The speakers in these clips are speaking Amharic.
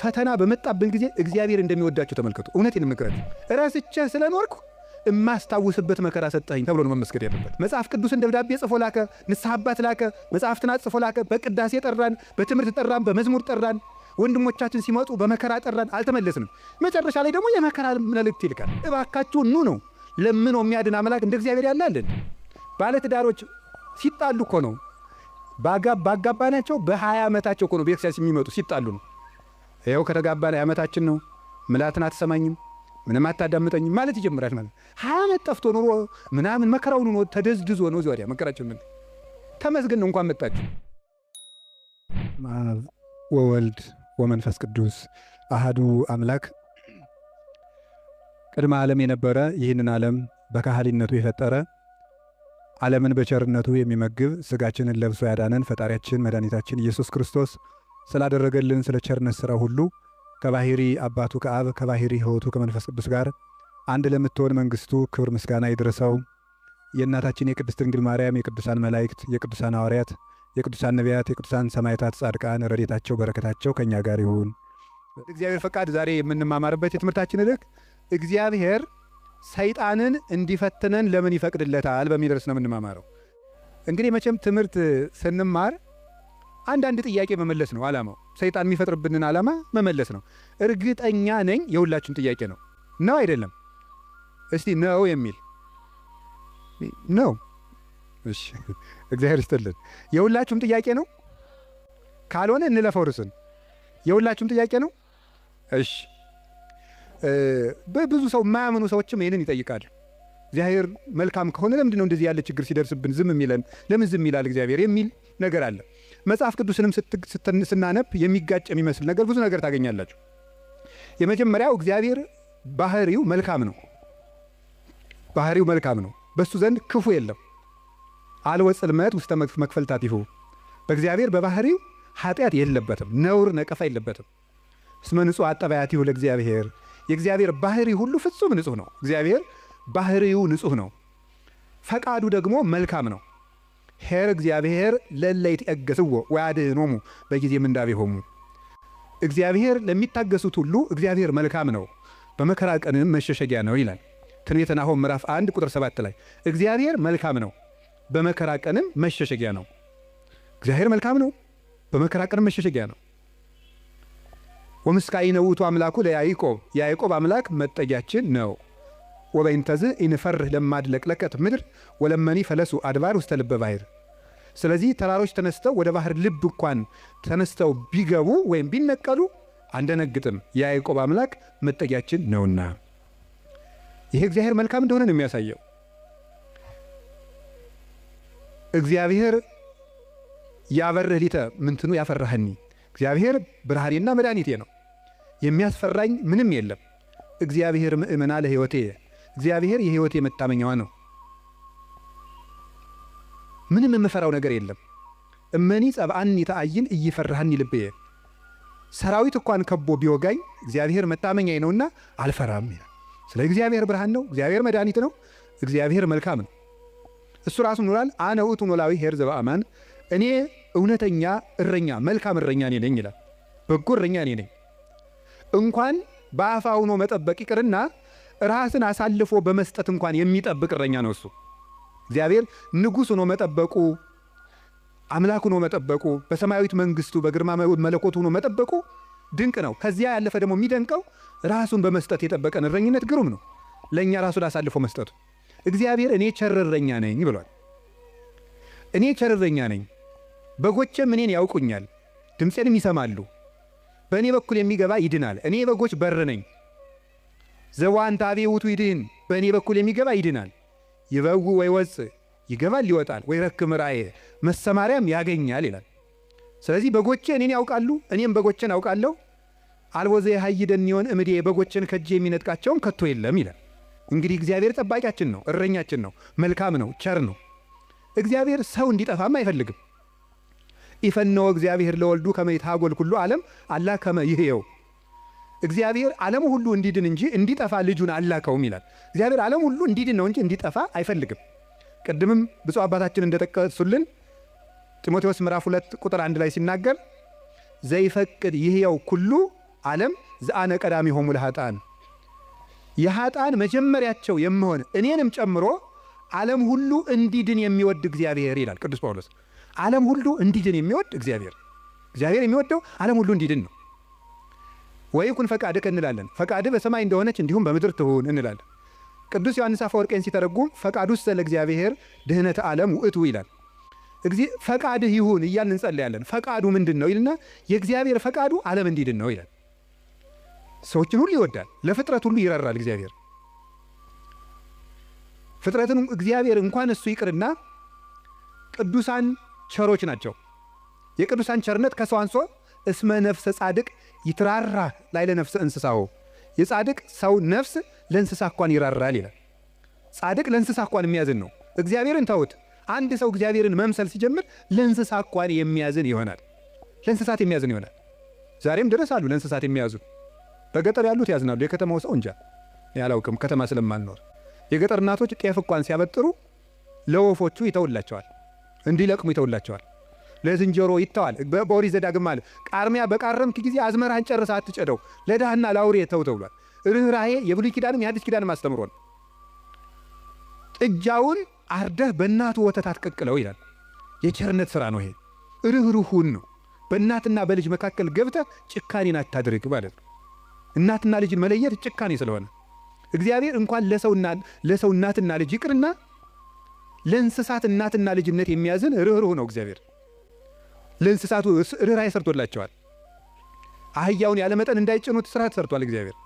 ፈተና በመጣብን ጊዜ እግዚአብሔር እንደሚወዳቸው ተመልከቱ። እውነቴን የምነግራችሁ ራስቼ ስለኖርኩ እማስታውስበት መከራ ሰጠኝ ተብሎ ነው መመስገድ ያለበት። መጽሐፍ ቅዱስን ደብዳቤ ጽፎ ላከ፣ ንስሐ አባት ላከ፣ መጽሐፍትን ጽፎ ላከ። በቅዳሴ ጠራን፣ በትምህርት ጠራን፣ በመዝሙር ጠራን። ወንድሞቻችን ሲመጡ በመከራ ጠራን፣ አልተመለስንም። መጨረሻ ላይ ደግሞ የመከራ መልእክት ይልካል። እባካችሁ ኑ ነው ለምን ነው የሚያድን አምላክ እንደ እግዚአብሔር ያለ አለን? ባለትዳሮች ሲጣሉ እኮ ነው ባጋባናቸው በ20 ዓመታቸው እኮ ነው ቤተክርስቲያን የሚመጡ ሲጣሉ ነው። ይኸው ከተጋባን ዓመታችን ነው፣ ምላትን አትሰማኝም፣ ምንም አታዳምጠኝም ማለት ይጀምራል። ማለት 20 ዓመት ጠፍቶ ኑሮ ምናምን መከራውን ነው ተደዝድዞ ነው ዚያ መከራችን ምን ተመስገን ነው እንኳን መጣችሁ። ወወልድ ወመንፈስ ቅዱስ አሃዱ አምላክ ቅድመ ዓለም የነበረ ይህንን ዓለም በካህሊነቱ የፈጠረ ዓለምን በቸርነቱ የሚመግብ ሥጋችንን ለብሶ ያዳነን ፈጣሪያችን መድኃኒታችን ኢየሱስ ክርስቶስ ስላደረገልን ስለ ቸርነት ሥራ ሁሉ ከባሕሪ አባቱ ከአብ ከባሕሪ ሕይወቱ ከመንፈስ ቅዱስ ጋር አንድ ለምትሆን መንግሥቱ ክብር ምስጋና ይድረሰው። የእናታችን የቅድስት ድንግል ማርያም የቅዱሳን መላእክት የቅዱሳን ሐዋርያት የቅዱሳን ነቢያት የቅዱሳን ሰማዕታት ጻድቃን ረድኤታቸው በረከታቸው ከእኛ ጋር ይሁን። እግዚአብሔር ፈቃድ ዛሬ የምንማማርበት የትምህርታችን ርዕስ እግዚአብሔር ሰይጣንን እንዲፈትነን ለምን ይፈቅድለታል በሚል ርዕስ ነው የምንማማረው። እንግዲህ መቼም ትምህርት ስንማር አንዳንድ ጥያቄ መመለስ ነው ዓላማው። ሰይጣን የሚፈጥርብንን ዓላማ መመለስ ነው። እርግጠኛ ነኝ የሁላችሁም ጥያቄ ነው ነው አይደለም? እስቲ ነው የሚል ነው። እሺ እግዚአብሔር ይስጥልን። የሁላችሁም ጥያቄ ነው? ካልሆነ እንለፈው ርዕስን። የሁላችሁም ጥያቄ ነው? እሺ በብዙ ሰው የማያምኑ ሰዎችም ይህንን ይጠይቃሉ። እግዚአብሔር መልካም ከሆነ ለምንድን ነው እንደዚህ ያለ ችግር ሲደርስብን ዝም የሚለን? ለምን ዝም ይላል እግዚአብሔር የሚል ነገር አለ። መጽሐፍ ቅዱስንም ስናነብ የሚጋጭ የሚመስል ነገር ብዙ ነገር ታገኛላችሁ። የመጀመሪያው እግዚአብሔር ባህሪው መልካም ነው። ባህሪው መልካም ነው። በሱ ዘንድ ክፉ የለም። አልወ ጽልመት ውስተ መክፈልታቲሁ። በእግዚአብሔር በባህሪው ኃጢአት የለበትም፣ ነውር ነቀፋ የለበትም። እስመ ንጹሕ አጠባያቲሁ ለእግዚአብሔር። የእግዚአብሔር ባህሪ ሁሉ ፍጹም ንጹሕ ነው። እግዚአብሔር ባህሪው ንጹሕ ነው። ፈቃዱ ደግሞ መልካም ነው። ኄር እግዚአብሔር ለእለ ይትዔገሥዎ ወያድኅኖሙ በጊዜ ምንዳቤሆሙ። እግዚአብሔር ለሚታገሱት ሁሉ እግዚአብሔር መልካም ነው፣ በመከራ ቀንም መሸሸጊያ ነው ይላል ትንቢተ ናሆም ምዕራፍ 1 ቁጥር 7 ላይ። እግዚአብሔር መልካም ነው፣ በመከራ ቀንም መሸሸጊያ ነው። እግዚአብሔር መልካም ነው፣ በመከራ ቀንም መሸሸጊያ ነው። ወምስካኢነ ውእቱ አምላኩ ለያዕቆብ። የያዕቆብ አምላክ መጠጊያችን ነው። ወበይንተዝ ኢንፈርህ ለማድለቅለቀት ምድር ወለመኒ ፈለሱ አድባር ውስተ ልበ ባሕር። ስለዚህ ተራሮች ተነስተው ወደ ባህር ልብ እንኳን ተነስተው ቢገቡ ወይም ቢነቀሉ አንደነግጥም፣ የያዕቆብ አምላክ መጠጊያችን ነውና። ይሄ እግዚአብሔር መልካም እንደሆነ ነው የሚያሳየው። እግዚአብሔር ያበርህ ሊተ ምንትኑ ያፈራህኒ። እግዚአብሔር ብርሃኔና መድኃኒቴ ነው፣ የሚያስፈራኝ ምንም የለም። እግዚአብሔር ምእመና ለሕይወቴ። እግዚአብሔር የሕይወቴ መታመኛዋ ነው። ምንም የምፈራው ነገር የለም። እመኒ ጸብአኒ ተአይን እይፈራህኒ ልብየ። ሰራዊት እንኳን ከቦ ቢወጋኝ እግዚአብሔር መታመኛዬ ነውና አልፈራም ይላል። ስለ እግዚአብሔር ብርሃን ነው፣ እግዚአብሔር መድኃኒት ነው፣ እግዚአብሔር መልካም ነው። እሱ ራሱ ኑራል አነ ውእቱ ኖላዊ ኄር ዘበአማን። እኔ እውነተኛ እረኛ መልካም እረኛ እኔ ነኝ ይላል። በጎ እረኛ እኔ ነኝ። እንኳን በአፋ ሆኖ መጠበቅ ይቅርና ራስን አሳልፎ በመስጠት እንኳን የሚጠብቅ እረኛ ነው እሱ። እግዚአብሔር ንጉሥ ሆኖ መጠበቁ፣ አምላክ ሆኖ መጠበቁ፣ በሰማያዊት መንግሥቱ በግርማ መለኮቱ ሆኖ መጠበቁ ድንቅ ነው። ከዚያ ያለፈ ደግሞ የሚደንቀው ራሱን በመስጠት የጠበቀን እረኝነት ግሩም ነው። ለእኛ ራሱን አሳልፎ መስጠቱ። እግዚአብሔር እኔ ቸር እረኛ ነኝ ብሏል። እኔ ቸር እረኛ ነኝ፣ በጎቼም እኔን ያውቁኛል፣ ድምፄንም ይሰማሉ። በእኔ በኩል የሚገባ ይድናል። እኔ በጎች በር ነኝ። ዘዋንታቤ ውእቱ ይድህን። በእኔ በኩል የሚገባ ይድናል። ይበው ወይወፅእ፣ ይገባል ይወጣል። ወይረክም ራእየ፣ መሰማሪያም ያገኛል ይላል። ስለዚህ በጎቼ እኔን ያውቃሉ፣ እኔም በጎቼን አውቃለሁ። አልቦ ዘየሐይደኒዮን እምዴ፣ በጎቼን ከእጄ የሚነጥቃቸውም ከቶ የለም ይላል። እንግዲህ እግዚአብሔር ጠባቂያችን ነው፣ እረኛችን ነው፣ መልካም ነው፣ ቸር ነው። እግዚአብሔር ሰው እንዲጠፋም አይፈልግም። ኢፈነወ እግዚአብሔር ለወልዱ ከመ ይትሐጐል ኩሉ ዓለም አላ ከመ ይሕየው። እግዚአብሔር ዓለም ሁሉ እንዲድን እንጂ እንዲጠፋ ልጁን አላከውም ይላል። እግዚአብሔር ዓለም ሁሉ እንዲድን ነው እንጂ እንዲጠፋ አይፈልግም። ቅድምም ብፁዕ አባታችን እንደጠቀሱልን ጢሞቴዎስ ምዕራፍ 2 ቁጥር 1 ላይ ሲናገር ዘይፈቅድ ይሕየው ኩሉ ዓለም ዘአነ ቀዳሚሆሙ ለኃጥአን የኃጥአን መጀመሪያቸው የምሆን እኔንም ጨምሮ ዓለም ሁሉ እንዲድን የሚወድ እግዚአብሔር ይላል ቅዱስ ጳውሎስ። ዓለም ሁሉ እንዲድን የሚወድ እግዚአብሔር የሚወደው ዓለም ሁሉ እንዲድን ነው። ወይኩን ፈቃድከ እንላለን። ፈቃድ በሰማይ እንደሆነች እንዲሁም በምድር ትሁን እንላለን። ቅዱስ ዮሐንስ አፈወርቄን ሲተረጉም ፈቃዱሰ ለእግዚአብሔር ድህነተ ዓለም ውእቱ ይላል። ፈቃድህ ይሁን እያልን እንጸልያለን። ፈቃዱ ምንድን ነው ይልና የእግዚአብሔር ፈቃዱ ዓለም እንዲድን ነው ይላል። ሰዎችን ሁሉ ይወዳል፣ ለፍጥረት ሁሉ ይራራል እግዚአብሔር። ፍጥረትን እግዚአብሔር እንኳን እሱ ይቅርና ቅዱሳን ቸሮች ናቸው። የቅዱሳን ቸርነት ከሰው አንሶ እስመ ነፍሰ ጻድቅ ይትራራ ላይ ለነፍሰ እንስሳው የጻድቅ ሰው ነፍስ ለእንስሳ እንኳን ይራራል ይላል። ጻድቅ ለእንስሳ እንኳን የሚያዝን ነው። እግዚአብሔርን ተውት። አንድ ሰው እግዚአብሔርን መምሰል ሲጀምር ለእንስሳ እንኳን የሚያዝን ይሆናል። ለእንስሳት የሚያዝን ይሆናል። ዛሬም ድረስ አሉ ለእንስሳት የሚያዙ። በገጠር ያሉት ያዝናሉ። የከተማው ሰው እንጃ ያላውቅም፣ ከተማ ስለማልኖር። የገጠር እናቶች ጤፍ እንኳን ሲያበጥሩ ለወፎቹ ይተውላቸዋል፣ እንዲለቅሙ ይተውላቸዋል። ለዝንጀሮ ይተዋል። በኦሪት ዘዳግም አለ ቃርሚያ በቃረምክ ጊዜ አዝመራህን ጨርሰህ አትጨደው፣ ለድሃና ለአውሬ ተው ተብሏል። ርኅራኄ የብሉይ ኪዳንም የሐዲስ ኪዳንም አስተምሮ ነው። ጥጃውን አርደህ በእናቱ ወተት አትቀቅለው ይላል። የቸርነት ሥራ ነው ይሄ። ርኅሩሁን ነው። በእናትና በልጅ መካከል ገብተህ ጭካኔን አታድርግ ማለት ነው። እናትና ልጅን መለየት ጭካኔ ስለሆነ እግዚአብሔር እንኳን ለሰው እናትና ልጅ ይቅርና ለእንስሳት እናትና ልጅነት የሚያዝን ርኅሩህ ነው እግዚአብሔር። ለእንስሳቱ ርኅራኄ ሰርቶላቸዋል። አህያውን ያለመጠን እንዳይጭኑት ሥራ ተሰርቷል እግዚአብሔር።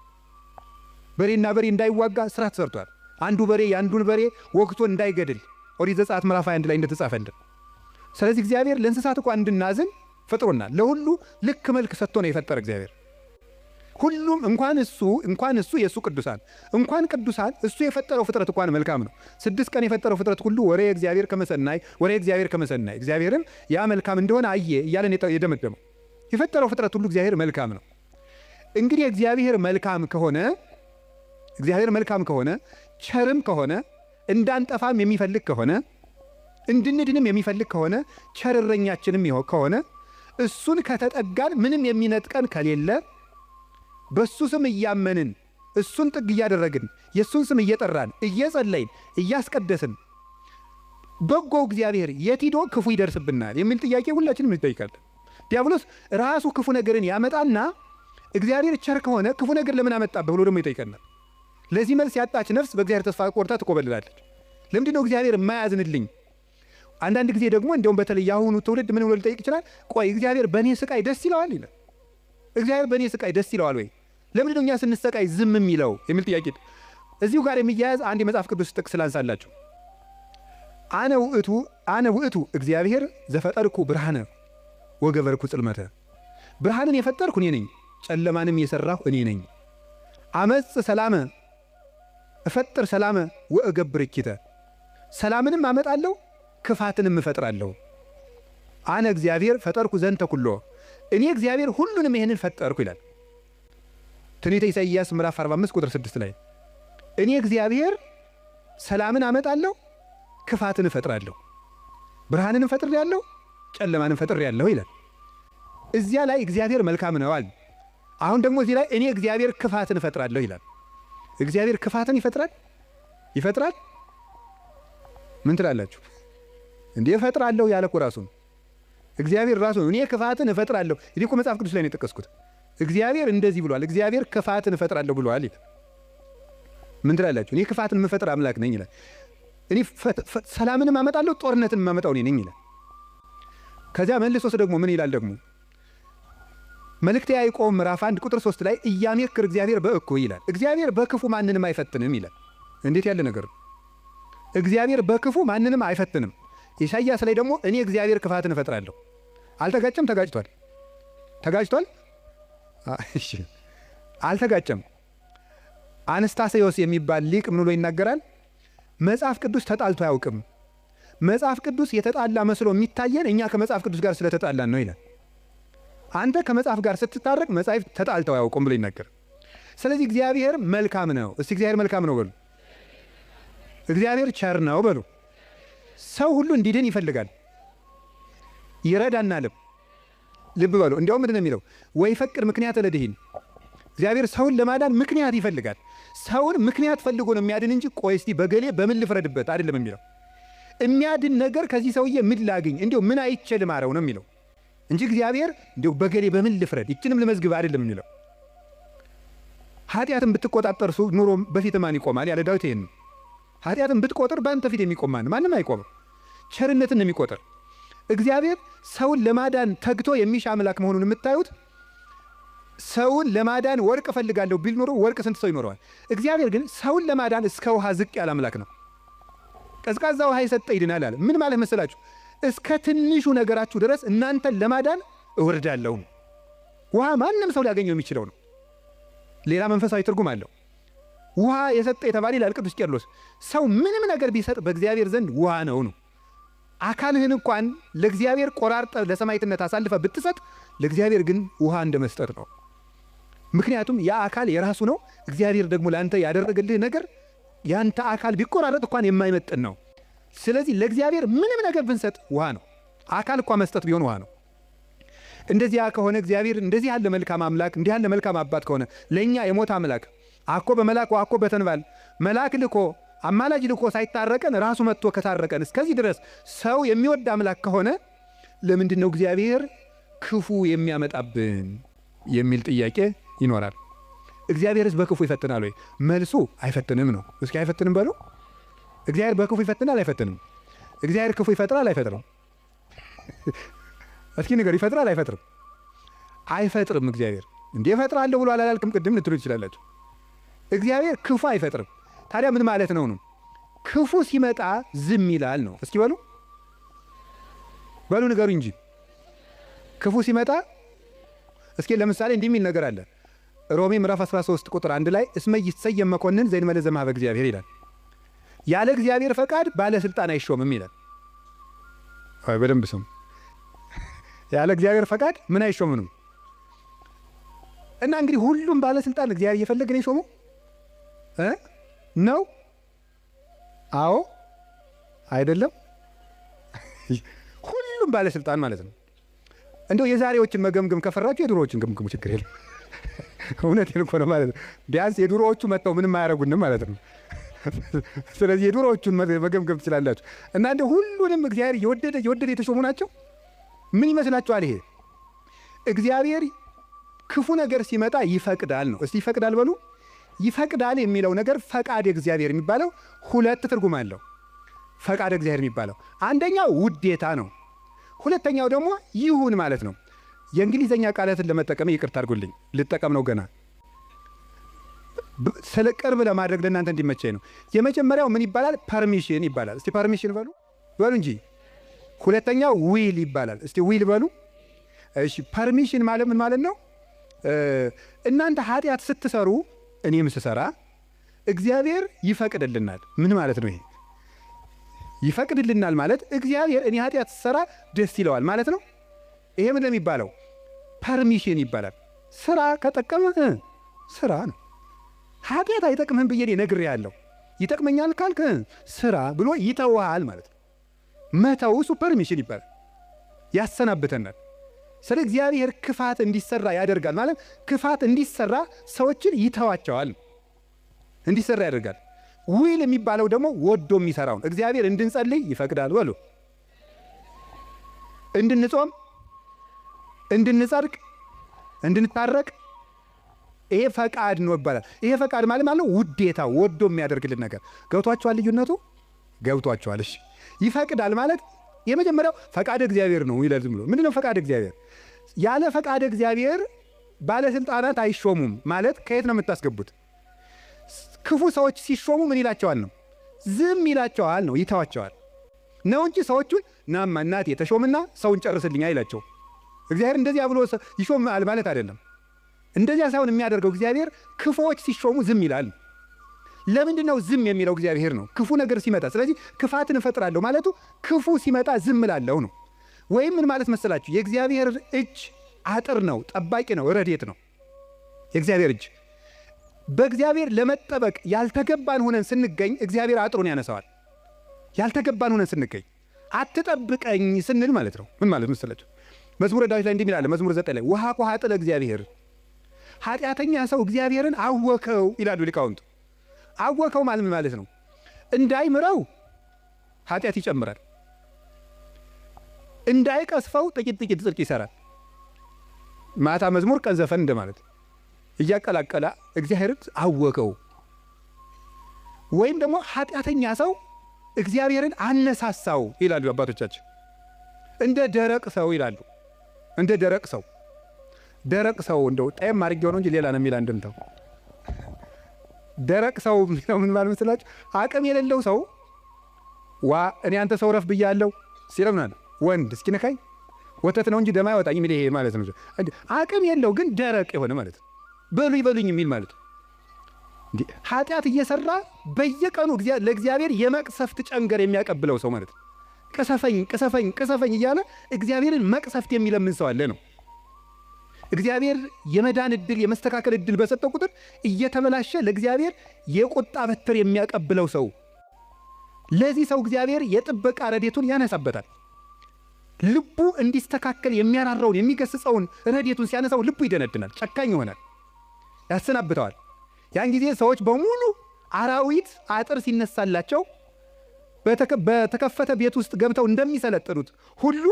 በሬና በሬ እንዳይዋጋ ሥራ ተሰርቷል። አንዱ በሬ የአንዱን በሬ ወግቶ እንዳይገድል ኦሪት ዘጸአት ምዕራፍ 21 ላይ እንደተጻፈልን። ስለዚህ እግዚአብሔር ለእንስሳት እንኳን እንድናዝን ፈጥሮናል። ለሁሉ ልክ መልክ ሰጥቶ ነው የፈጠረ እግዚአብሔር። ሁሉም እንኳን እሱ የእሱ ቅዱሳን እንኳን ቅዱሳን እሱ የፈጠረው ፍጥረት እንኳን መልካም ነው። 6 ቀን የፈጠረው ፍጥረት ሁሉ ወሬ እግዚአብሔር ከመሰናይ እግዚአብሔርም ያ መልካም እንደሆነ አየ እያለን የደመደመው የፈጠረው ፍጥረት ሁሉ እግዚአብሔር መልካም ነው። እንግዲህ እግዚአብሔር መልካም ከሆነ ቸርም ከሆነ እንዳንጠፋም የሚፈልግ ከሆነ እንድንድንም የሚፈልግ ከሆነ ቸር እረኛችንም ከሆነ እሱን ከተጠጋን ምንም የሚነጥቀን ከሌለ በሱ ስም እያመንን እሱን ጥግ እያደረግን የሱን ስም እየጠራን እየጸለይን እያስቀደስን በጎ እግዚአብሔር የት ሄዶ ክፉ ይደርስብናል የሚል ጥያቄ ሁላችንም እንጠይቃለን። ዲያብሎስ ራሱ ክፉ ነገርን ያመጣና እግዚአብሔር ቸር ከሆነ ክፉ ነገር ለምን አመጣብህ ብሎ ደግሞ ይጠይቀናል። ለዚህ መልስ ያጣች ነፍስ በእግዚአብሔር ተስፋ ቆርጣ ትቆበልላለች። ለምንድን ነው እግዚአብሔር የማያዝንልኝ? አንዳንድ ጊዜ ደግሞ እንደውም በተለይ ያሁኑ ትውልድ ምን ብሎ ሊጠይቅ ይችላል? ቆይ እግዚአብሔር በእኔ ስቃይ ደስ ይለዋል ይላል። እግዚአብሔር በእኔ ስቃይ ደስ ይለዋል ወይ? ለምንድን ነው እኛ ስንሰቃይ ዝም የሚለው የሚል ጥያቄ። እዚሁ ጋር የሚያያዝ አንድ የመጽሐፍ ቅዱስ ጥቅስ ላንሳላችሁ። አነ ውእቱ እግዚአብሔር ዘፈጠርኩ ብርሃነ ወገበርኩ ጽልመተ። ብርሃንን የፈጠርኩ እኔ ነኝ፣ ጨለማንም የሰራሁ እኔ ነኝ። አመጽ ሰላመ እፈጥር ሰላመ ወእገብር እኪተ። ሰላምንም አመጣለሁ ክፋትንም እፈጥራለሁ። አነ እግዚአብሔር ፈጠርኩ ዘንተ ኩሎ። እኔ እግዚአብሔር ሁሉንም ይሄንን ፈጠርኩ ይላል ትንቢተ ኢሳይያስ ምዕራፍ 45 ቁጥር 6 ላይ። እኔ እግዚአብሔር ሰላምን አመጣለሁ ክፋትን እፈጥራለሁ፣ ብርሃንንም ፈጥሬአለሁ ጨለማንም ፈጥሬአለሁ ይላል። እዚያ ላይ እግዚአብሔር መልካም ነው አለ። አሁን ደግሞ እዚህ ላይ እኔ እግዚአብሔር ክፋትን እፈጥራለሁ ይላል። እግዚአብሔር ክፋትን ይፈጥራል? ምን ትላላችሁ? እንዴ እፈጥራለሁ ያለ እኮ ራሱ ነው። እግዚአብሔር ራሱ ነው እኔ ክፋትን እፈጥራለሁ። እኔ እኮ መጽሐፍ ቅዱስ ላይ ነው የጠቀስኩት። እግዚአብሔር እንደዚህ ብሏል፣ እግዚአብሔር ክፋትን እፈጥራለሁ ብሏል ይላል። ምን ትላላችሁ? እኔ ክፋትን የምፈጥር አምላክ ነኝ ይላል። እኔ ሰላምንም አመጣለሁ ጦርነትን የማመጣው እኔ ነኝ ይላል። ከዚያ መልሶስ ደግሞ ምን ይላል ደግሞ? መልእክተ ያዕቆብ ምዕራፍ 1 ቁጥር 3 ላይ ኢያሜክር እግዚአብሔር በእኩይ ይላል። እግዚአብሔር በክፉ ማንንም አይፈትንም ይላል። እንዴት ያለ ነገር! እግዚአብሔር በክፉ ማንንም አይፈትንም። ኢሳይያስ ላይ ደግሞ እኔ እግዚአብሔር ክፋትን እፈጥራለሁ። አልተጋጨም? ተጋጭቷል? እሺ አልተጋጨም። አንስታሴዎስ የሚባል ሊቅ ምን ብሎ ይናገራል? መጽሐፍ ቅዱስ ተጣልቶ አያውቅም። መጽሐፍ ቅዱስ የተጣላ መስሎ የሚታየን እኛ ከመጽሐፍ ቅዱስ ጋር ስለተጣላን ነው ይላል። አንተ ከመጽሐፍ ጋር ስትታረቅ መጽሐፍ ተጣልተው አያውቁም ብሎ ይናገር። ስለዚህ እግዚአብሔር መልካም ነው። እስቲ እግዚአብሔር መልካም ነው በሉ። እግዚአብሔር ቸር ነው በሉ። ሰው ሁሉ እንዲድን ይፈልጋል፣ ይረዳናልም። ልብ በሉ። እንዲያውም ምንድን ነው የሚለው? ወይ ፈቅድ ምክንያት ለድኂን እግዚአብሔር ሰውን ለማዳን ምክንያት ይፈልጋል። ሰውን ምክንያት ፈልጎ ነው የሚያድን እንጂ ቆይ እስቲ በገሌ በምን ልፍረድበት አይደለም የሚለው። የሚያድን ነገር ከዚህ ሰውዬ ምን ላግኝ፣ እንዲሁ ምን አይቼ ልማረው ነው የሚለው እንጂ እግዚአብሔር እንዲሁ በገሌ በምን ልፍረድ ይችንም ልመዝግብ አይደለም የሚለው። ኃጢአትን ብትቆጣጠር ኑሮ በፊት ማን ይቆማል ያለ ዳዊት ይሄን ነው። ኃጢአትን ብትቆጥር በአንተ ፊት የሚቆም ማንም አይቆምም። ቸርነትን የሚቆጥር እግዚአብሔር ሰውን ለማዳን ተግቶ የሚሻ አምላክ መሆኑን የምታዩት ሰውን ለማዳን ወርቅ እፈልጋለሁ ቢል ኖሮ ወርቅ ስንት ሰው ይኖረዋል? እግዚአብሔር ግን ሰውን ለማዳን እስከ ውሃ ዝቅ ያለ አምላክ ነው። ቀዝቃዛ ውሃ የሰጠ ይድናል አለ። ምን ማለት መሰላችሁ? እስከ ትንሹ ነገራችሁ ድረስ እናንተን ለማዳን እወርዳለሁ። ውሃ ማንም ሰው ሊያገኘው የሚችለው ነው። ሌላ መንፈሳዊ ትርጉም አለው። ውሃ የሰጠ የተባለ ይላል ቅዱስ ቄርሎስ። ሰው ምንም ነገር ቢሰጥ በእግዚአብሔር ዘንድ ውሃ ነው። አካልህን እንኳን ለእግዚአብሔር ቆራርጠ ለሰማዕትነት አሳልፈ ብትሰጥ ለእግዚአብሔር ግን ውሃ እንደ መስጠት ነው። ምክንያቱም ያ አካል የራሱ ነው። እግዚአብሔር ደግሞ ለአንተ ያደረገልህ ነገር ያንተ አካል ቢቆራረጥ እንኳን የማይመጥን ነው። ስለዚህ ለእግዚአብሔር ምንም ነገር ብንሰጥ ውሃ ነው። አካል እንኳን መስጠት ቢሆን ውሃ ነው። እንደዚያ ከሆነ እግዚአብሔር እንደዚህ ያለ መልካም አምላክ እንዲህ ያለ መልካም አባት ከሆነ ለእኛ የሞት አምላክ አኮ በመላክ አኮ በተንባል መልአክ ልኮ አማላጅ ልኮ ሳይታረቀን ራሱ መጥቶ ከታረቀን እስከዚህ ድረስ ሰው የሚወድ አምላክ ከሆነ ለምንድን ነው እግዚአብሔር ክፉ የሚያመጣብን የሚል ጥያቄ ይኖራል። እግዚአብሔርስ በክፉ ይፈትናል ወይ? መልሱ አይፈትንም ነው። እስኪ አይፈትንም በሉ። እግዚአብሔር በክፉ ይፈትናል አይፈትንም? እግዚአብሔር ክፉ ይፈጥራል አይፈጥርም? እስኪ ንገር፣ ይፈጥራል አይፈጥርም? አይፈጥርም። እግዚአብሔር እንዴ እፈጥራለሁ ብሎ አላልክም ቅድም ልትሉ ትችላላችሁ። እግዚአብሔር ክፉ አይፈጥርም። ታዲያ ምን ማለት ነው? ክፉ ሲመጣ ዝም ይላል ነው። እስኪ በሉ ንገሩ እንጂ ክፉ ሲመጣ እስኪ ለምሳሌ እንዲህ የሚል ነገር አለ። ሮሜ ምዕራፍ 13 ቁጥር 1 ላይ እስመ ይሰየም መኮንን ዘእንበለ ዘእምኀበ እግዚአብሔር ይላል። ያለ እግዚአብሔር ፈቃድ ባለስልጣን አይሾምም ይላል። አይ በደንብ ስሙ። ያለ እግዚአብሔር ፈቃድ ምን አይሾምም? እና እንግዲህ ሁሉም ባለስልጣን እግዚአብሔር እየፈለገ ነው የሾመው ነው? አዎ አይደለም? ሁሉም ባለስልጣን ማለት ነው። እንደው የዛሬዎችን መገምገም ከፈራችሁ የድሮዎችን ገምግሙ፣ ችግር የለም። እውነቴን እኮ ነው ማለት ነው። ቢያንስ የድሮዎቹ መጥተው ምንም አያረጉንም ማለት ነው። ስለዚህ የድሮዎቹን መገምገም ትችላላችሁ። እና እንደ ሁሉንም እግዚአብሔር የወደደ የተሾሙ ናቸው። ምን ይመስላችኋል? ይሄ እግዚአብሔር ክፉ ነገር ሲመጣ ይፈቅዳል ነው። እስቲ ይፈቅዳል በሉ። ይፈቅዳል የሚለው ነገር ፈቃድ እግዚአብሔር የሚባለው ሁለት ትርጉም አለው። ፈቃድ እግዚአብሔር የሚባለው አንደኛው ውዴታ ነው። ሁለተኛው ደግሞ ይሁን ማለት ነው። የእንግሊዘኛ ቃላትን ለመጠቀም ይቅርታ አድርጉልኝ፣ ልጠቀም ነው ገና ስለ ቅርብ ለማድረግ ለእናንተ እንዲመቸኝ ነው። የመጀመሪያው ምን ይባላል? ፐርሚሽን ይባላል። እስቲ ፐርሚሽን በሉ እንጂ። ሁለተኛው ዊል ይባላል። እስቲ ዊል በሉ። እሺ ፐርሚሽን ማለት ምን ማለት ነው? እናንተ ኃጢአት ስትሰሩ እኔም ስሰራ እግዚአብሔር ይፈቅድልናል። ምን ማለት ነው ይሄ? ይፈቅድልናል ማለት እግዚአብሔር እኔ ኃጢአት ስሰራ ደስ ይለዋል ማለት ነው። ይሄ ምን የሚባለው? ፐርሚሽን ይባላል። ስራ ከጠቀመህ ስራ ነው። ኃጢአት አይጠቅምህም ብዬ ነግሬሃለሁ፣ ይጠቅመኛል ካልክ ስራ ብሎ ይተውሃል ማለት ነው። መተው እሱ ፐርሚሽን ይባላል። ያሰናብተናል። ስለ እግዚአብሔር ክፋት እንዲሰራ ያደርጋል ማለት ክፋት እንዲሰራ ሰዎችን ይተዋቸዋል፣ እንዲሰራ ያደርጋል። ዊል የሚባለው ደግሞ ወዶ የሚሰራውን እግዚአብሔር እንድንጸልይ ይፈቅዳል በሉ፣ እንድንጾም፣ እንድንጸድቅ፣ እንድንታረቅ ይሄ ፈቃድ ነው ይባላል። ይሄ ፈቃድ ማለት ውዴታ፣ ወዶ የሚያደርግልን ነገር። ገብቷችኋል? ልዩነቱ ገብቷችኋል? እሺ ይፈቅዳል ማለት የመጀመሪያው ፈቃድ እግዚአብሔር ነው ይላል። ዝም ብሎ ምንድነው ፈቃድ እግዚአብሔር? ያለ ፈቃድ እግዚአብሔር ባለስልጣናት አይሾሙም ማለት ከየት ነው የምታስገቡት? ክፉ ሰዎች ሲሾሙ ምን ይላቸዋል ነው? ዝም ይላቸዋል ነው፣ ይተዋቸዋል ነው እንጂ ሰዎቹን ናማ እናቴ የተሾምና ሰውን ጨርስልኝ አይላቸው። እግዚአብሔር እንደዚያ ብሎ ይሾማል ማለት አይደለም። እንደዚያ ሳይሆን የሚያደርገው እግዚአብሔር ክፉዎች ሲሾሙ ዝም ይላል። ለምንድን ነው ዝም የሚለው? እግዚአብሔር ነው ክፉ ነገር ሲመጣ። ስለዚህ ክፋትን እፈጥራለሁ ማለቱ ክፉ ሲመጣ ዝም እላለሁ ነው። ወይም ምን ማለት መሰላችሁ? የእግዚአብሔር እጅ አጥር ነው፣ ጠባቂ ነው፣ ረድኤት ነው። የእግዚአብሔር እጅ በእግዚአብሔር ለመጠበቅ ያልተገባን ሆነን ስንገኝ እግዚአብሔር አጥሩን ያነሳዋል። ያልተገባን ሆነን ስንገኝ አትጠብቀኝ ስንል ማለት ነው። ምን ማለት መሰላችሁ? መዝሙረ ዳዊት ላይ እንዲህ ይላል። መዝሙር 9 ላይ ውሃ ኮ ሀጥለ እግዚአብሔር ኃጢአተኛ ሰው እግዚአብሔርን አወከው ይላሉ ሊቃውንቱ። አወከው ማለት ነው እንዳይምረው ኃጢአት ይጨምራል፣ እንዳይቀስፈው ጥቂት ጽድቅ ይሰራል። ማታ መዝሙር ቀን ዘፈን እንደማለት እያቀላቀላ እግዚአብሔርን አወከው። ወይም ደግሞ ኃጢአተኛ ሰው እግዚአብሔርን አነሳሳው ይላሉ አባቶቻችን። እንደ ደረቅ ሰው ይላሉ። እንደ ደረቅ ሰው እንደው ጣይም አድርጌው ነው እንጂ ሌላ ነው የሚል አንድምታው። ደረቅ ሰው የሚለው ምን ማለት መስላችሁ? አቅም የሌለው ሰው እኔ አንተ ሰው ረፍ ብያለሁ ሲለምናል ወንድ እስኪ ነካኝ ወተት ነው እንጂ ደም አይወጣኝ የሚል ይሄ ማለት ነው። አቅም የለው ግን ደረቅ የሆነ ማለት ነው። በሉኝ የሚል ማለት ነው። ኃጢአት እየሰራ በየቀኑ ለእግዚአብሔር የመቅሰፍት ጨንገር የሚያቀብለው ሰው ማለት ነው። ቅሰፈኝ እያለ እግዚአብሔርን መቅሰፍት የሚለምን ሰው አለ ነው። እግዚአብሔር የመዳን ዕድል የመስተካከል ዕድል በሰጠው ቁጥር እየተበላሸ ለእግዚአብሔር የቁጣ በትር የሚያቀብለው ሰው፣ ለዚህ ሰው እግዚአብሔር የጥበቃ ረድኤቱን ያነሳበታል። ልቡ እንዲስተካከል የሚያራራውን የሚገስጸውን ረድኤቱን ሲያነሳው ልቡ ይደነድናል፣ ጨካኝ ይሆናል፣ ያሰናብተዋል። ያን ጊዜ ሰዎች በሙሉ አራዊት አጥር ሲነሳላቸው በተከፈተ ቤት ውስጥ ገብተው እንደሚሰለጥኑት ሁሉ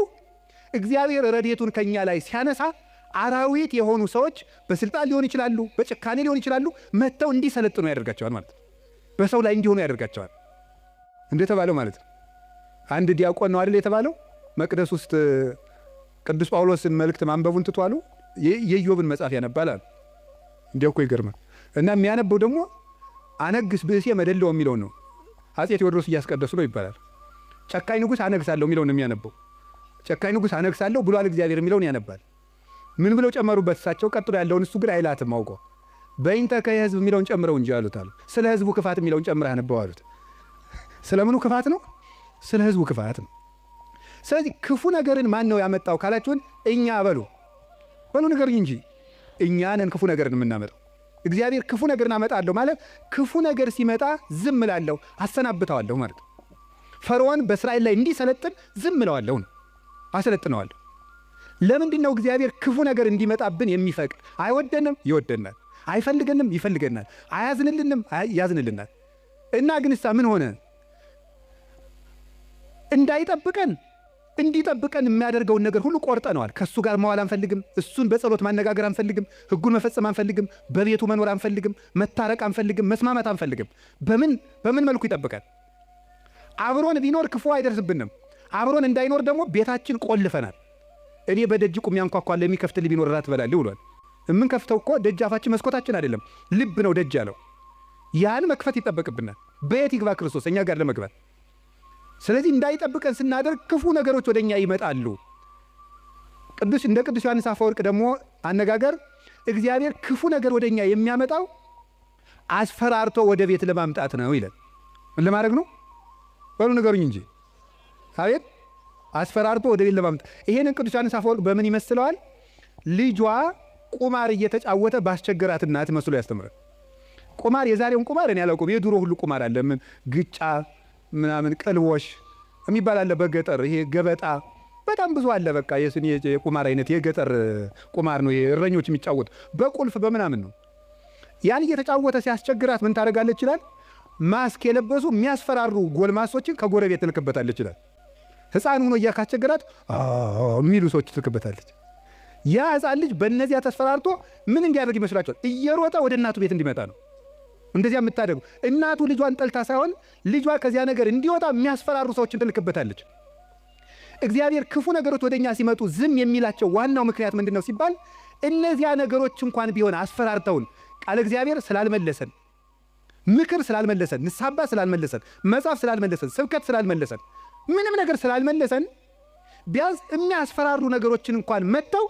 እግዚአብሔር ረድኤቱን ከኛ ላይ ሲያነሳ አራዊት የሆኑ ሰዎች በስልጣን ሊሆን ይችላሉ፣ በጭካኔ ሊሆን ይችላሉ፣ መጥተው እንዲሰለጥኑ ያደርጋቸዋል ማለት ነው። በሰው ላይ እንዲሆኑ ያደርጋቸዋል እንደተባለው ማለት ነው። አንድ ዲያቆን ነው አይደል የተባለው መቅደስ ውስጥ ቅዱስ ጳውሎስን መልእክት ማንበቡን ትቷሉ የኢዮብን መጽሐፍ ያነባል አሉ። እንዲያው እኮ ይገርማል። እና የሚያነበው ደግሞ አነግስ ብእሴ መደለው የሚለው ነው። አፄ ቴዎድሮስ እያስቀደሱ ነው ይባላል። ጨካኝ ንጉሥ አነግሳለሁ የሚለው ነው የሚያነበው። ጨካኝ ንጉሥ አነግሳለሁ ብሏል እግዚአብሔር የሚለውን ያነባል። ምን ብለው ጨመሩበት እሳቸው? ቀጥሎ ያለውን እሱ ግን አይላትም አውቆ በእንተ ከሕዝብ የሚለውን ጨምረው እንጂ አሉት አሉ። ስለ ሕዝቡ ክፋት የሚለውን ጨምረህ አነበው አሉት። ስለምኑ ክፋት ነው? ስለ ሕዝቡ ክፋት ነው። ስለዚህ ክፉ ነገርን ማን ነው ያመጣው ካላችሁን እኛ በሉ ንገሩኝ እንጂ እኛ ነን ክፉ ነገርን የምናመጣው። እግዚአብሔር ክፉ ነገርን አመጣለሁ ማለት ክፉ ነገር ሲመጣ ዝም እላለሁ አሰናብተዋለሁ ማለት ነው። ፈርዖን በእስራኤል ላይ እንዲሰለጥን ዝም እለዋለሁ ነው፣ አሰለጥነዋለሁ። ለምንድን ነው እግዚአብሔር ክፉ ነገር እንዲመጣብን የሚፈቅድ? አይወደንም፣ ይወደናል። አይፈልገንም፣ ይፈልገናል። አያዝንልንም፣ ያዝንልናል። እና ግንሳ ምን ሆነ? እንዳይጠብቀን እንዲጠብቀን የሚያደርገውን ነገር ሁሉ ቆርጠነዋል። ከእሱ ጋር መዋል አንፈልግም። እሱን በጸሎት ማነጋገር አንፈልግም። ሕጉን መፈጸም አንፈልግም። በቤቱ መኖር አንፈልግም። መታረቅ አንፈልግም። መስማማት አንፈልግም። በምን መልኩ ይጠብቀን? አብሮን ቢኖር ክፉ አይደርስብንም። አብሮን እንዳይኖር ደግሞ ቤታችን ቆልፈናል። እኔ በደጅ ቁሜ አንኳኳለሁ የሚከፍትልኝ ቢኖር እራት እበላለሁ ብሏል። የምንከፍተው እኮ ደጃፋችን መስኮታችን አይደለም፣ ልብ ነው ደጅ ያለው። ያን መክፈት ይጠበቅብናል። በየት ይግባ ክርስቶስ እኛ ጋር ለመግባት? ስለዚህ እንዳይጠብቀን ስናደርግ ክፉ ነገሮች ወደኛ ይመጣሉ። እንደ ቅዱስ ዮሐንስ አፈወርቅ ደግሞ አነጋገር እግዚአብሔር ክፉ ነገር ወደኛ የሚያመጣው አስፈራርቶ ወደ ቤት ለማምጣት ነው ይላል። ምን ለማድረግ ነው? በሉ ንገሩኝ እንጂ። አቤት አስፈራርቶ ወደ ቤት ለማምጣት። ይሄንን ቅዱስ ዮሐንስ አፈወርቅ በምን ይመስለዋል? ልጇ ቁማር እየተጫወተ ባስቸገራት እናት መስሎ ያስተምራል። ቁማር የዛሬውን ቁማር እኔ አላውቅም። የድሮ ሁሉ ቁማር አለ። ምን ግጫ ምናምን ቅልቦሽ የሚባል አለ በገጠር። ይሄ ገበጣ በጣም ብዙ አለ። በቃ የቁማር አይነት የገጠር ቁማር ነው። እረኞች የሚጫወቱ በቁልፍ በምናምን ነው። ያን እየተጫወተ ሲያስቸግራት ምን ታደርጋለች ይላል? ማስክ የለበሱ የሚያስፈራሩ ጎልማሶችን ከጎረቤት ትልክበታለች ይላል። ሕፃን ሆኖ እያካስቸገራት የሚሉ ሰዎች ትልክበታለች። ያ ሕፃን ልጅ በእነዚያ ተስፈራርቶ ምን እንዲያደርግ ይመስላችኋል? እየሮጠ ወደ እናቱ ቤት እንዲመጣ ነው። እንደዚያ የምታደርጉ እናቱ ልጇን ጠልታ ሳይሆን ልጇ ከዚያ ነገር እንዲወጣ የሚያስፈራሩ ሰዎችን ትልክበታለች። እግዚአብሔር ክፉ ነገሮች ወደኛ ሲመጡ ዝም የሚላቸው ዋናው ምክንያት ምንድን ነው ሲባል እነዚያ ነገሮች እንኳን ቢሆን አስፈራርተውን ቃል እግዚአብሔር ስላልመለሰን፣ ምክር ስላልመለሰን፣ ንስሐ አባት ስላልመለሰን፣ መጽሐፍ ስላልመለሰን፣ ስብከት ስላልመለሰን፣ ምንም ነገር ስላልመለሰን ቢያንስ የሚያስፈራሩ ነገሮችን እንኳን መጥተው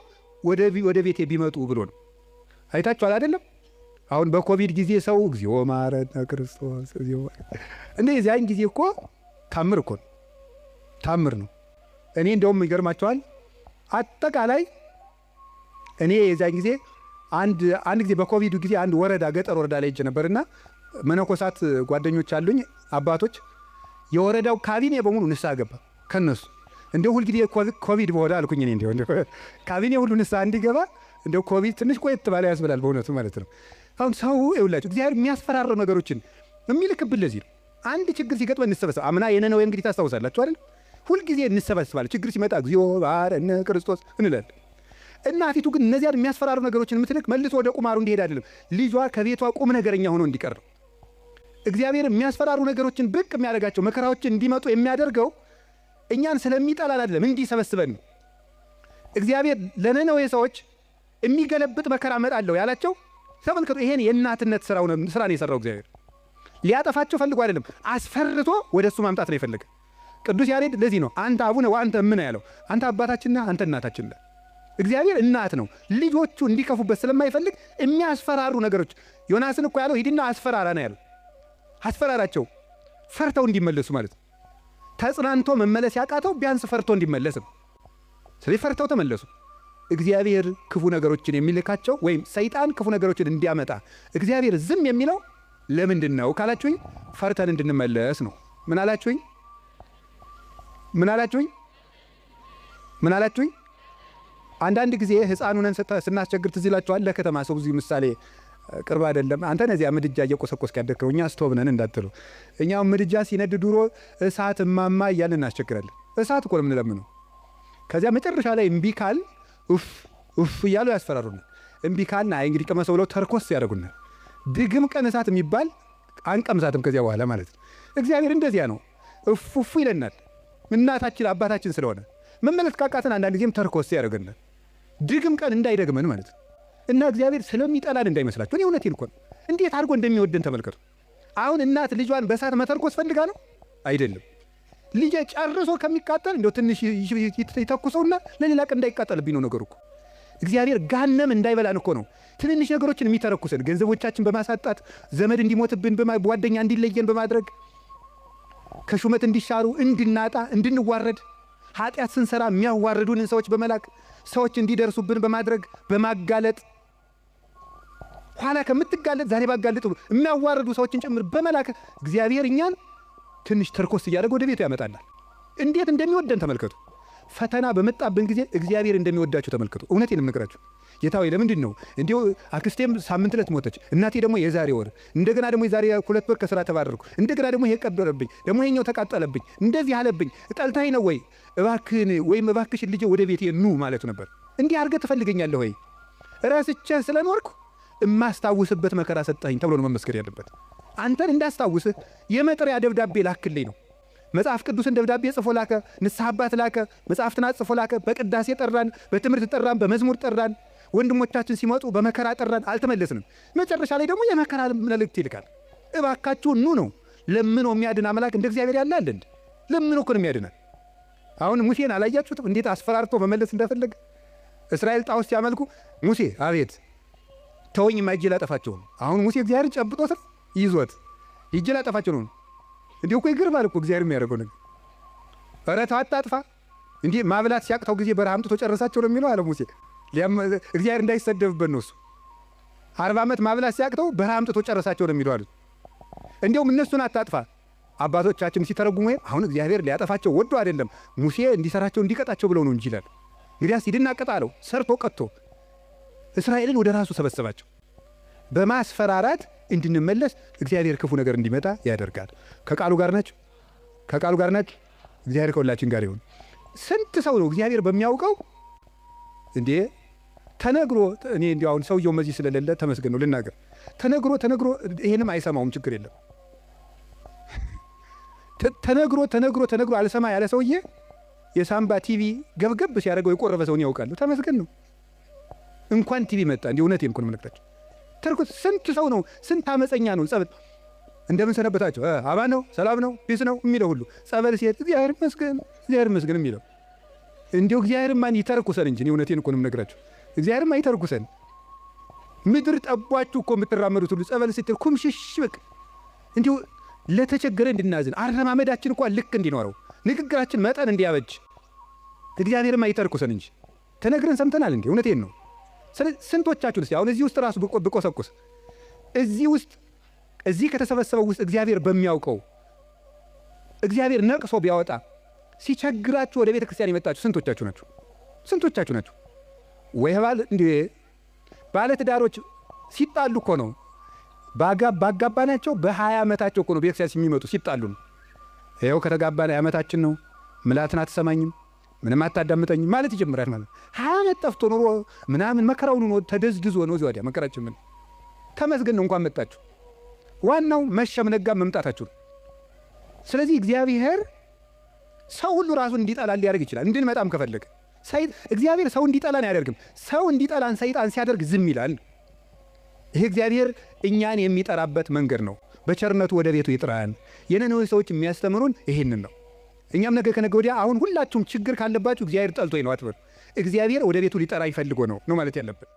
ወደ ቤቴ ቢመጡ ብሎ ነው። አይታችኋል አይደለም? አሁን በኮቪድ ጊዜ ሰው እግዚኦ ማረነ ክርስቶስ እግዚኦ እንደዚህ ያን ጊዜ እኮ ታምር ነው። እኔ እንደውም ይገርማቸዋል። አጠቃላይ እኔ የዛን ጊዜ አንድ ጊዜ በኮቪድ ጊዜ አንድ ገጠር ወረዳ ላይ ሄጄ ነበርና መነኮሳት ጓደኞች አሉኝ አባቶች፣ የወረዳው ካቢኔ በሙሉ ንስሐ ገባ ከነሱ። እንደው ሁሉ ጊዜ ኮቪድ በሆነ አልኩኝ እኔ እንደው ካቢኔ ሁሉ ንስሐ እንዲገባ እንደው ኮቪድ ትንሽ ቆየት ባለ ያስብላል በእውነቱ ማለት ነው። አሁን ሰው ይውላችሁ እግዚአብሔር የሚያስፈራረው ነገሮችን የሚልክብን ለዚህ ነው። አንድ ችግር ሲገጥመን እንሰበሰብ። አምና የነነዌ እንግዲህ ታስታውሳላችሁ አይደል? ሁልጊዜ እንሰበስባለን። ችግር ሲመጣ እግዚኦ ባረነ ክርስቶስ እንላለን። እናቲቱ ግን እነዚያን የሚያስፈራሩ ነገሮችን የምትልክ መልሶ ወደ ቁማሩ እንዲሄድ አይደለም፣ ልጇ ከቤቷ ቁም ነገረኛ ሆኖ እንዲቀር ነው። እግዚአብሔር የሚያስፈራሩ ነገሮችን ብቅ የሚያደርጋቸው መከራዎችን እንዲመጡ የሚያደርገው እኛን ስለሚጠላን አይደለም፣ እንዲሰበስበን ነው። እግዚአብሔር ለነነዌ ሰዎች የሚገለብጥ መከራ እመጣለሁ ያላቸው ተመልከቱ። ይሄን የእናትነት ስራ ነው የሰራው እግዚአብሔር። ሊያጠፋቸው ፈልጎ አይደለም፣ አስፈርቶ ወደ እሱ ማምጣት ነው የፈለገ። ቅዱስ ያሬድ ለዚህ ነው አንተ አቡነ ወአንተ እምነ ያለው። አንተ አባታችንና አንተ እናታችን ነህ። እግዚአብሔር እናት ነው። ልጆቹ እንዲከፉበት ስለማይፈልግ የሚያስፈራሩ ነገሮች ዮናስን እኮ ያለው ሂድና አስፈራራ ነው ያለው። አስፈራራቸው ፈርተው እንዲመለሱ ማለት ነው። ተጽናንቶ መመለስ ያቃተው ቢያንስ ፈርቶ እንዲመለስ ነው። ስለዚህ ፈርተው ተመለሱ። እግዚአብሔር ክፉ ነገሮችን የሚልካቸው ወይም ሰይጣን ክፉ ነገሮችን እንዲያመጣ እግዚአብሔር ዝም የሚለው ለምንድን ነው ካላችሁኝ፣ ፈርተን እንድንመለስ ነው። ምን አላችሁኝ? አንዳንድ ጊዜ ሕፃኑን ስናስቸግር ትዝ ይላችኋል። ለከተማ ሰው እዚህ ምሳሌ ቅርብ አይደለም። አንተ ነዚያ ምድጃ እየቆሰቆስክ ያደግከው፣ እኛ ስቶቭ ነን እንዳትሉ። እኛው ምድጃ ሲነድ ድሮ እሳት እማማ እያልን እናስቸግራለን። እሳት እኮ ነው የምንለምነው። ከዚያ መጨረሻ ላይ እምቢ ካል ኡፍ እያሉ ያስፈራሩናል። እምቢ ካልና አይ እንግዲህ ቀመሰው ብለው ተርኮስ ያደርጉናል። ድግም ቀን እሳት የሚባል አንቀምሳትም ከዚያ በኋላ ማለት ነው። እግዚአብሔር እንደዚያ ነው፣ እፉ ይለናል። እናታችን አባታችን ስለሆነ መመለስ ካቃተን አንዳንድ ጊዜም ተርኮስ ያደርገናል። ድግም ቀን እንዳይደግመን ማለት ነው። እና እግዚአብሔር ስለሚጠላን እንዳይመስላችሁ። እኔ እውነቴን እኮ ነው። እንዴት አድርጎ እንደሚወደን ተመልከቱ። አሁን እናት ልጇን በእሳት መተርኮስ ፈልጋ ነው አይደለም። ልጄ ጨርሶ ከሚቃጠል እንደው ትንሽ ይተኩሰውና ለሌላ ቀን እንዳይቃጠልብኝ ነው ነገሩ እኮ። እግዚአብሔር ጋነም እንዳይበላን እኮ ነው ትንንሽ ነገሮችን የሚተረኩሰን። ገንዘቦቻችን በማሳጣት ዘመድ እንዲሞትብን፣ ጓደኛ እንዲለየን በማድረግ ከሹመት እንዲሻሩ፣ እንድናጣ፣ እንድንዋረድ፣ ኃጢአት ስንሰራ የሚያዋርዱንን ሰዎች በመላክ ሰዎች እንዲደርሱብን በማድረግ በማጋለጥ ኋላ ከምትጋለጥ ዛሬ ባጋለጡ የሚያዋርዱ ሰዎችን ጭምር በመላክ እግዚአብሔር እኛን ትንሽ ተርኮስ እያደረገ ወደ ቤቱ ያመጣናል። እንዴት እንደሚወደን ተመልከቱ። ፈተና በመጣብን ጊዜ እግዚአብሔር እንደሚወዳችሁ ተመልከቱ። እውነቴን የምነግራችሁ ጌታ ሆይ ለምንድን ነው እንዲሁ አክስቴም ሳምንት ዕለት ሞተች፣ እናቴ ደግሞ የዛሬ ወር፣ እንደገና ደግሞ የዛሬ 2 ወር ከስራ ተባረርኩ፣ እንደገና ደግሞ ይሄ ቀበረብኝ፣ ደግሞ ይሄኛው ተቃጠለብኝ፣ እንደዚህ አለብኝ፣ ጠልታኝ ነው ወይ እባክህን ወይም እባክሽን ልጄ ወደ ቤቴ ኑ ማለት ነበር። እንዲህ አድርገህ ትፈልገኛለህ ወይ? ረስቼህ ስለኖርኩ እማስታውስበት መከራ ሰጠኸኝ ተብሎ ነው መመስገን ያለበት። አንተን እንዳስታውስህ የመጥሪያ ደብዳቤ ላክልኝ ነው። መጽሐፍ ቅዱስን ደብዳቤ ጽፎ ላከ፣ ንስሐ አባት ላከ፣ መጽሐፍትን ጽፎ ላከ። በቅዳሴ ጠራን፣ በትምህርት ጠራን፣ በመዝሙር ጠራን። ወንድሞቻችን ሲመጡ በመከራ ጠራን፣ አልተመለስንም። መጨረሻ ላይ ደግሞ የመከራ መልእክት ይልካል። እባካችሁ ኑ ነው። ለምኖ የሚያድን አምላክ እንደ እግዚአብሔር ያለ አለ እንዴ? ለምኖ እኮ ነው የሚያድናል። አሁን ሙሴን አላያችሁትም? እንዴት አስፈራርቶ መመለስ እንደፈለገ። እስራኤል ጣዖት ሲያመልኩ ሙሴ አቤት ተወኝ ማይጄ ላጠፋቸው ነው። አሁን ሙሴ እግዚአብሔር ጨብጦት ይዞት ይጄ ላጠፋቸው ነው። እንዲሁ እኮ ይገርማል እኮ እግዚአብሔር የሚያደርገው ነገር። ኧረ ተው አታጥፋ። እንዲህ ማብላት ሲያቅተው ጊዜ በረሃ አምጥቶ ጨረሳቸው ነው የሚለው አለ ሙሴ። እግዚአብሔር እንዳይሰደብበት ነው እሱ። 40 ዓመት ማብላት ሲያቅተው በረሃ አምጥቶ ጨረሳቸው ነው የሚለው አሉት። እንዲሁም እነሱን አታጥፋ። አባቶቻችን ሲተረጉሙ አሁን እግዚአብሔር ሊያጠፋቸው ወዶ አይደለም ሙሴ እንዲሰራቸው እንዲቀጣቸው ብለው ነው እንጂ ይላል። እንግዲያስ ሂድና ቅጣ አለው። ሰርቶ ቀጥቶ እስራኤልን ወደ ራሱ ሰበሰባቸው። በማስፈራራት እንድንመለስ እግዚአብሔር ክፉ ነገር እንዲመጣ ያደርጋል። ከቃሉ ጋር ናቸው። እግዚአብሔር ከሁላችን ጋር ይሁን። ስንት ሰው ነው እግዚአብሔር በሚያውቀው እንዴ ተነግሮ፣ እኔ እንዲያው አሁን ሰውየው መዚህ ስለሌለ ተመስገን ነው ልናገር። ተነግሮ ይሄንም አይሰማውም፣ ችግር የለም። ተነግሮ አልሰማ ያለ ሰውዬ የሳምባ ቲቪ ገብገብ ሲያደርገው የቆረበ ሰውን ያውቃሉ። ተመስገን ነው። እንኳን ቲቪ መጣ። እንዲህ እውነቴን እኮ ነው የምነግራቸው። ተርኩት ስንት ሰው ነው፣ ስንት አመፀኛ ነው። ጸበል እንደምን ሰነበታቸው፣ አባ ነው፣ ሰላም ነው፣ ፒስ ነው የሚለው ሁሉ ጸበል ሲሄድ እግዚአብሔር ይመስገን የሚለው እንዲሁ እግዚአብሔርማ ይተርኩሰን እንጂ እውነቴን እኮ ነው የምነግራቸው። እግዚአብሔርማ ይተርኩሰን። ምድር ጠቧችሁ እኮ የምትራመዱት ሁሉ ጸበል ስትል ኩምሽሽ በቃ እንዲሁ ለተቸገረ እንድናዝን አረማመዳችን እንኳን ልክ እንዲኖረው ንግግራችን መጠን እንዲያበጅ እግዚአብሔርማ ይተርኩሰን እንጂ ተነግረን ሰምተናል እንዴ? እውነቴን ነው። ስንቶቻችሁን አሁን እዚህ ውስጥ ራሱ ብቆሰቁስ እዚህ ከተሰበሰበው ውስጥ እግዚአብሔር በሚያውቀው እግዚአብሔር ነቅሶ ቢያወጣ ሲቸግራችሁ ወደ ቤተ ክርስቲያን የመጣችሁ ስንቶቻችሁ ናችሁ? ወይ ባል እንዴ ባለትዳሮች ሲጣሉ እኮ ነው ባጋባናቸው በ20 ዓመታቸው እኮ ነው ቤተክርስቲያን የሚመጡ ሲጣሉ ነው። ይኸው ከተጋባን ዓመታችን ነው፣ ምላትን አትሰማኝም፣ ምንም አታዳምጠኝም ማለት ይጀምራል ማለት 20 ዓመት ጠፍቶ ኖሮ ምናምን መከራውን ነው ተደዝድዞ ነው እዚያ ወዲያ መከራችን ምን ተመስገን ነው እንኳን መጣችሁ። ዋናው መሸም ነጋ መምጣታችሁ ነው። ስለዚህ እግዚአብሔር ሰው ሁሉ ራሱን እንዲጠላል ሊያደርግ ይችላል። እንድንመጣም ከፈለገ እግዚአብሔር ሰው እንዲጠላን አያደርግም። ሰው እንዲጠላን ሰይጣን ሲያደርግ ዝም ይላል። ይሄ እግዚአብሔር እኛን የሚጠራበት መንገድ ነው። በቸርነቱ ወደ ቤቱ ይጥራን። የነነዌ ሰዎች የሚያስተምሩን ይሄንን ነው። እኛም ነገ ከነገ ወዲያ አሁን ሁላችሁም ችግር ካለባችሁ እግዚአብሔር ጠልቶኝ ነው አትበሉ። እግዚአብሔር ወደ ቤቱ ሊጠራ ይፈልጎ ነው ማለት ያለብን።